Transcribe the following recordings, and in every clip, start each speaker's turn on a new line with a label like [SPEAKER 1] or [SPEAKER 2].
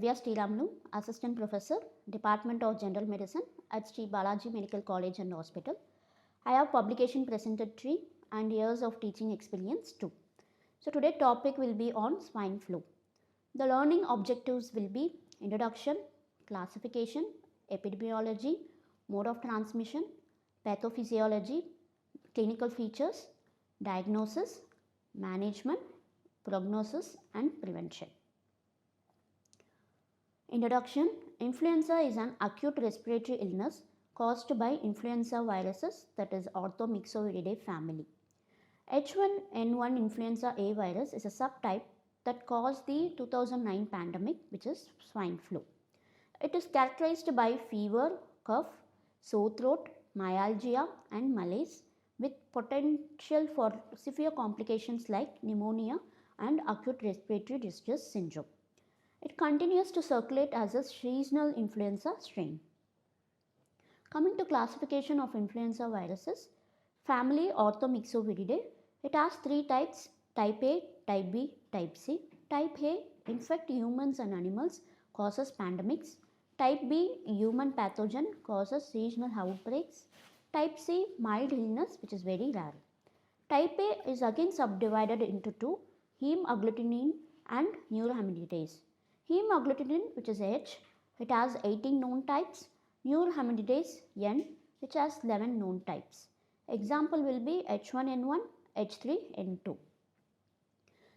[SPEAKER 1] Divya Sriramulu, Assistant Professor, Department of General Medicine at Sree Balaji Medical College and Hospital. I have publication presented 3 and years of teaching experience 2. So today topic will be on swine flu. The learning objectives will be introduction, classification, epidemiology, mode of transmission, pathophysiology, clinical features, diagnosis, management, prognosis and prevention. Introduction. Influenza is an acute respiratory illness caused by influenza viruses, that is Orthomyxoviridae family. H1N1 influenza A virus is a subtype that caused the 2009 pandemic, which is swine flu. It is characterized by fever, cough, sore throat, myalgia and malaise with potential for severe complications like pneumonia and acute respiratory distress syndrome. It continues to circulate as a seasonal influenza strain. Coming to classification of influenza viruses, family Orthomyxoviridae, it has 3 types, type A, type B, type C. Type A infect humans and animals, causes pandemics. Type B, human pathogen, causes seasonal outbreaks. Type C, mild illness, which is very rare. Type A is again subdivided into 2, heme agglutinin and neurohemididase. Heme agglutinin, which is H, it has 18 known types. Neurohemididase N, which has 11 known types. Example will be H1N1, H3N2.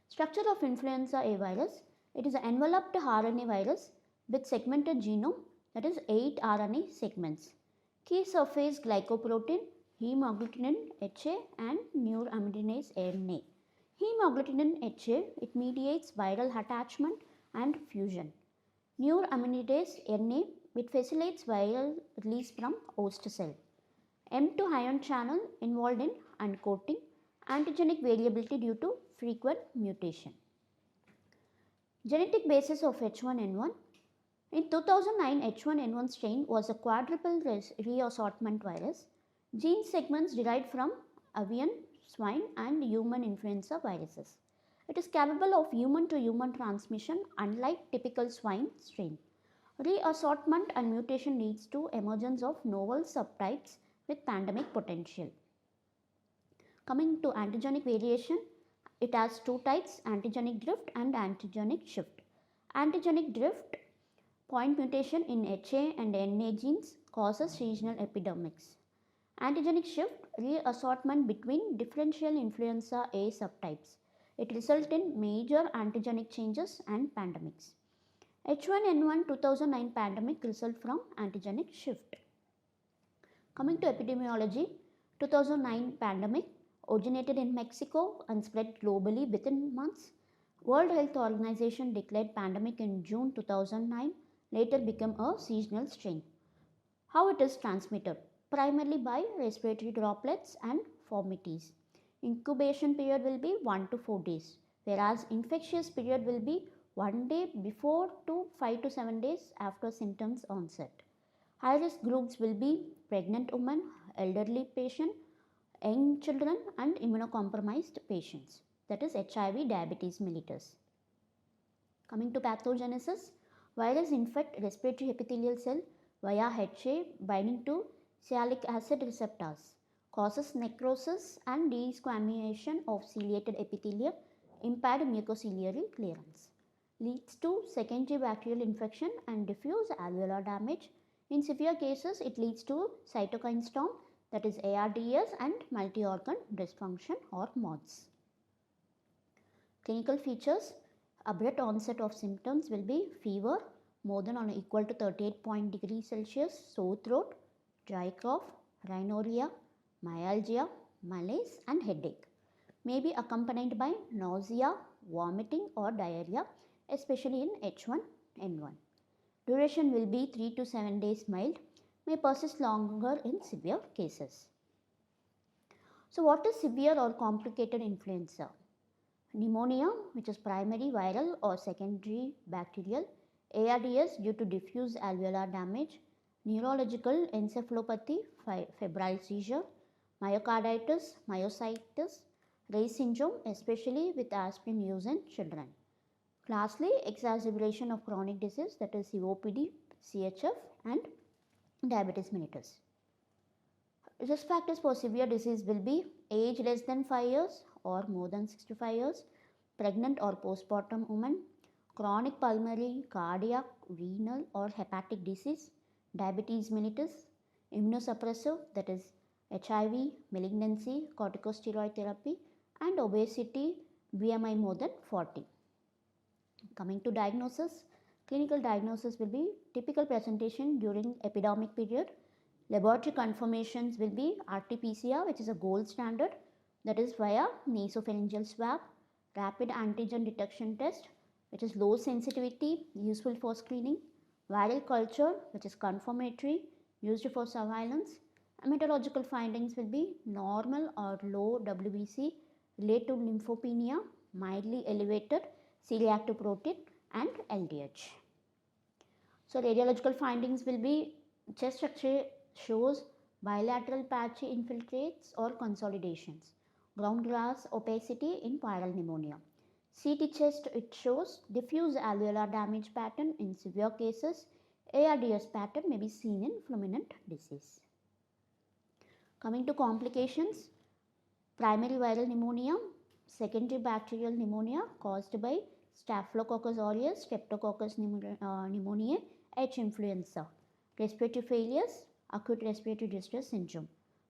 [SPEAKER 1] Structure of influenza A virus. It is an enveloped RNA virus with segmented genome, that is 8 RNA segments. Key surface glycoprotein, heme agglutinin HA and neuroamidinase RNA. Heme agglutinin HA, it mediates viral attachment and fusion. Neuroamidinase RNA, it facilitates viral release from host cell. M2 ion channel involved in uncoating, antigenic variability due to frequent mutation. Genetic basis of H1N1. In 2009, H1N1 strain was a quadruple reassortment virus. Gene segments derived from avian, swine and human influenza viruses. It is capable of human to human transmission unlike typical swine strain. Reassortment and mutation leads to emergence of novel subtypes with pandemic potential. Coming to antigenic variation, it has 2 types, antigenic drift and antigenic shift. Antigenic drift, point mutation in HA and NA genes, causes seasonal epidemics. Antigenic shift, reassortment between differential influenza A subtypes. It results in major antigenic changes and pandemics. H1N1 2009 pandemic result from antigenic shift. Coming to epidemiology, 2009 pandemic originated in Mexico and spread globally within months. World Health Organization declared pandemic in June 2009, later became a seasonal strain. How it is transmitted? Primarily by respiratory droplets and fomites. Incubation period will be 1 to 4 days, whereas infectious period will be 1 day before to 5 to 7 days after symptoms onset. High risk groups will be pregnant women, elderly patient, young children and immunocompromised patients, that is HIV, diabetes mellitus. Coming to pathogenesis, virus infect respiratory epithelial cell via HA binding to sialic acid receptors, causes necrosis and desquamation of ciliated epithelium, impaired mucociliary clearance. Leads to secondary bacterial infection and diffuse alveolar damage. In severe cases, it leads to cytokine storm, that is ARDS and multi-organ dysfunction or MODS. Clinical features, abrupt onset of symptoms will be fever more than or equal to 38 degrees Celsius, sore throat, dry cough, rhinorrhea, myalgia, malaise and headache. May be accompanied by nausea, vomiting or diarrhea, especially in H1N1. Duration will be 3 to 7 days mild, may persist longer in severe cases. So what is severe or complicated influenza? Pneumonia, which is primary viral or secondary bacterial, ARDS due to diffuse alveolar damage, neurological encephalopathy, febrile seizure, myocarditis, myositis, Reye syndrome, especially with aspirin use in children. Lastly, exacerbation of chronic disease, that is COPD, CHF and diabetes mellitus. Risk factors for severe disease will be age less than 5 years or more than 65 years, pregnant or postpartum women, chronic pulmonary, cardiac, renal or hepatic disease, diabetes mellitus, immunosuppressive, that is HIV, malignancy, corticosteroid therapy and obesity, BMI more than 40. Coming to diagnosis, clinical diagnosis will be typical presentation during epidemic period. Laboratory confirmations will be RT-PCR, which is a gold standard, that is via nasopharyngeal swab, rapid antigen detection test, which is low sensitivity, useful for screening, viral culture, which is confirmatory, used for surveillance. Meteorological findings will be normal or low WBC related to lymphopenia, mildly elevated C-reactive protein and LDH. So radiological findings will be chest X-ray shows bilateral patchy infiltrates or consolidations, ground glass opacity in viral pneumonia. CT chest, it shows diffuse alveolar damage pattern in severe cases. ARDS pattern may be seen in fulminant disease. Coming to complications, primary viral pneumonia, secondary bacterial pneumonia caused by Staphylococcus aureus, Streptococcus pneumoniae, H. influenza, respiratory failures, acute respiratory distress syndrome,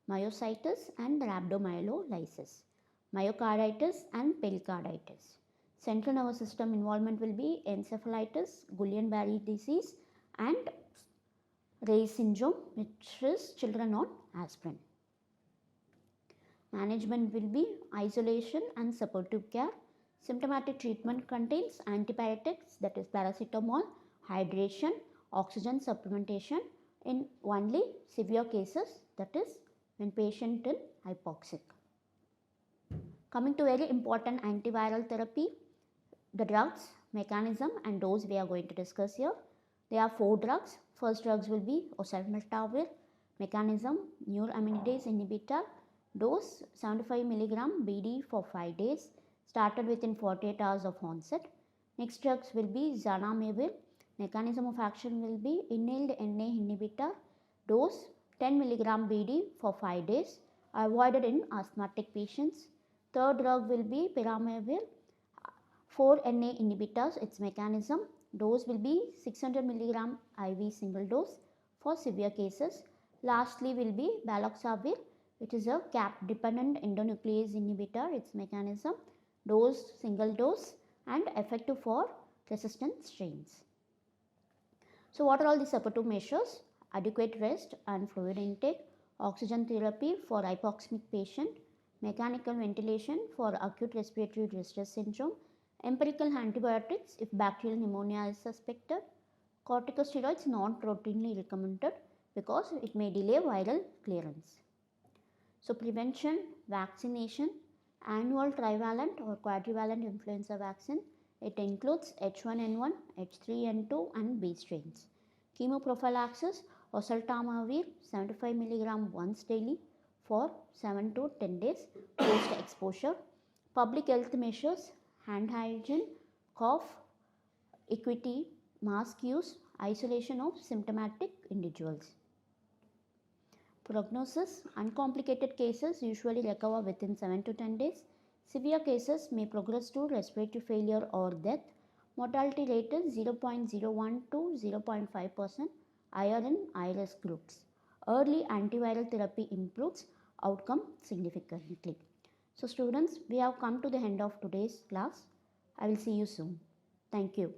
[SPEAKER 1] myositis and rhabdomyolysis, myocarditis and pericarditis. Central nervous system involvement will be encephalitis, Guillain-Barré disease and Reye syndrome, which is children on aspirin. Management will be isolation and supportive care. Symptomatic treatment contains antipyretics, that is paracetamol, hydration, oxygen supplementation in only severe cases, that is when patient is hypoxic. Coming to very important antiviral therapy, the drugs, mechanism and dose we are going to discuss here. There are 4 drugs. First drugs will be oseltamivir, mechanism neuraminidase inhibitor, dose 75 mg BD for 5 days, started within 48 hours of onset. Next drugs will be zanamivir, mechanism of action will be inhaled NA inhibitor, dose 10 mg BD for 5 days, avoided in asthmatic patients. Third drug will be peramivir, 4 NA inhibitors, its mechanism, dose will be 600 mg IV single dose for severe cases. Lastly will be baloxavir, which is a cap dependent endonuclease inhibitor, its mechanism, dose single dose and effective for resistant strains. So what are all the supportive measures? Adequate rest and fluid intake, oxygen therapy for hypoxemic patient, mechanical ventilation for acute respiratory distress syndrome, empirical antibiotics if bacterial pneumonia is suspected, corticosteroids non-routinely recommended because it may delay viral clearance. So prevention, vaccination, annual trivalent or quadrivalent influenza vaccine. It includes H1N1, H3N2 and B strains. Chemoprophylaxis, oseltamivir 75 mg once daily for 7 to 10 days post exposure. Public health measures, hand hygiene, cough, equity, mask use, isolation of symptomatic individuals. Prognosis, uncomplicated cases usually recover within 7 to 10 days. Severe cases may progress to respiratory failure or death. Mortality rate is 0.01 to 0.5%, higher in high-risk groups. Early antiviral therapy improves outcome significantly. So students, we have come to the end of today's class. I will see you soon. Thank you.